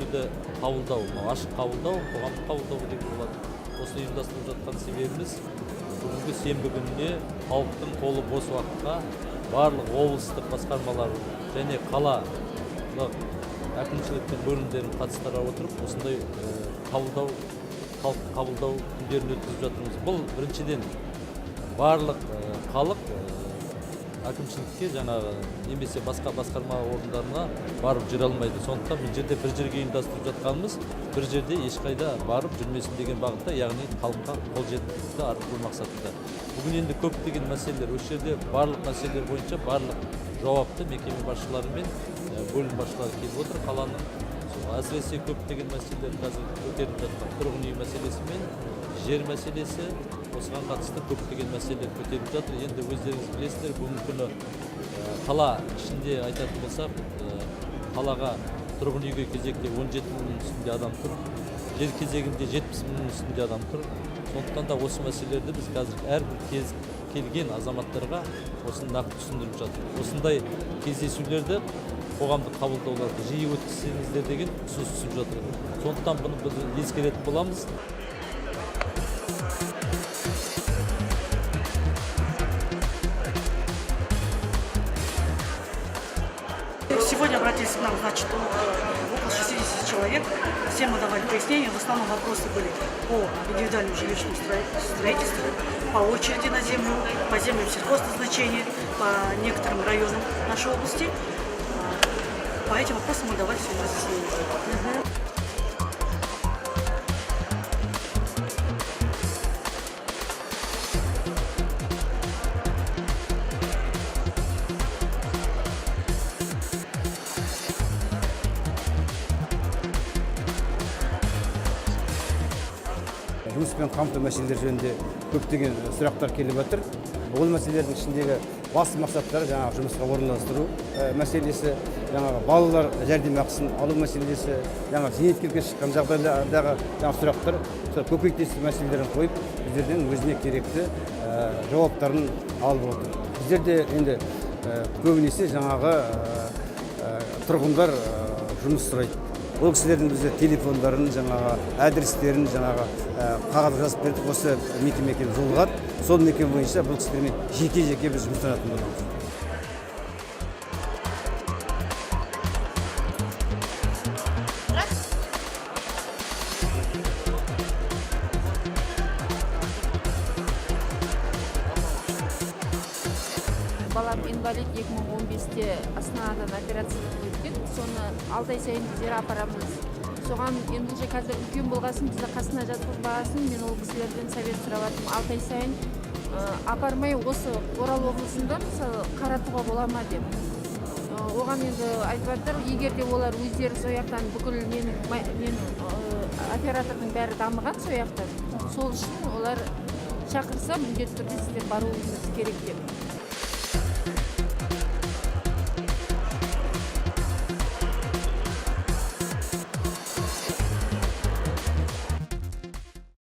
кездесуді қабылдау, ашық қабылдау, қоғамдық қабылдау деп болады. Осы ұйымдастырып жатқан себебіміз бүгінгі сенбі күніне халықтың қолы бос уақытқа барлық облыстық басқармалар және қалалық әкімшілік пен бөлімдерін қатыстыра отырып, осындай қабылдау күндерін өткізіп жатырмыз. Бұл біріншіден барлық халық әкімшілікке жаңағы немесе басқа басқарма орындарына барып жүре алмайды. Сондықтан бұл жерде бір жерге ұйымдастырып жатқанымыз, бір жерде ешқайда барып жүрмесін деген бағытта, яғни халыққа қолжетімділікті арттыру мақсатында. Бүгін енді көптеген мәселелер, осы жерде барлық мәселелер бойынша барлық жауапты мекеме басшылары мен бөлім басшылары келіп отыр. Қаланың әсіресе көптеген мәселелер қазір көтеріліп жатқан тұрғын үй мәселесі мен жер мәселесі, осыған қатысты көптеген мәселелер көтеріліп жатыр. Енді өздеріңіз білесіздер, бүгінгі күні қала ішінде айтатын болсақ, қалаға тұрғын үйге кезекте 17 мыңның үстінде адам тұр, жер кезегінде 70 мыңның үстінде адам тұр. Сондықтан да осы мәселелерді біз қазір әрбір кез келген азаматтарға осыны нақты түсіндіріп жатырмыз. Осындай кездесулерді, қоғамдық қабылдауларды жиі өткізсеңіздер деген ұсыныс түсіп жатыр. Сондықтан бұны біз ескеретін боламыз. Сегодня обратились к нам, значит, около 60 человек. Всем мы давали пояснения. В основном вопросы были по индивидуальному жилищному строительству, по очереди на землю, по землям сельхозназначения, по некоторым районам нашей области. По этим вопросам мы давали сегодня разъяснения. Жұмыспен қамту мәселелері жөнінде көптеген сұрақтар келіп жатыр. Бұл мәселелердің ішіндегі басты мақсаттары жаңағы жұмысқа орналастыру мәселесі, жаңағы балалар жәрдемақысын алу мәселесі, жаңағы зейнеткерлікке шыққан жағдайдағы сұрақтар, көкейтесті мәселелерін қойып, біздерден өзіне керекті жауаптарын алып отыр. Біздерде енді көбінесе жаңағы тұрғындар жұмыс сұрайды. Ол кісілердің бізде телефондарын, жаңағы адрестерін, жаңағы қағазға жазып бердік, осы мекемеге жолығады. Сол мекеме бойынша бұл кісілермен жеке-жеке біз жұмыстанатын боламыз. Балам инвалид 2015-те Астанадан операциядан өткен. Соны 6 ай сайын біздер апарамыз. Соған енді уже қазір үлкен болғасын, бізді қасына жатқызбағасын, мен ол кісілерден совет сұрап жатырмын. 6 ай сайын апармай осы Орал облысында мысалы қаратуға бола ма деп. Оған енді айтып жатыр, егер де олар өздері сояқтан бүкіл оператордың бәрі дамыған сояқтан, сол үшін олар шақырса міндетті түрде сіздер баруыңыз керек деп.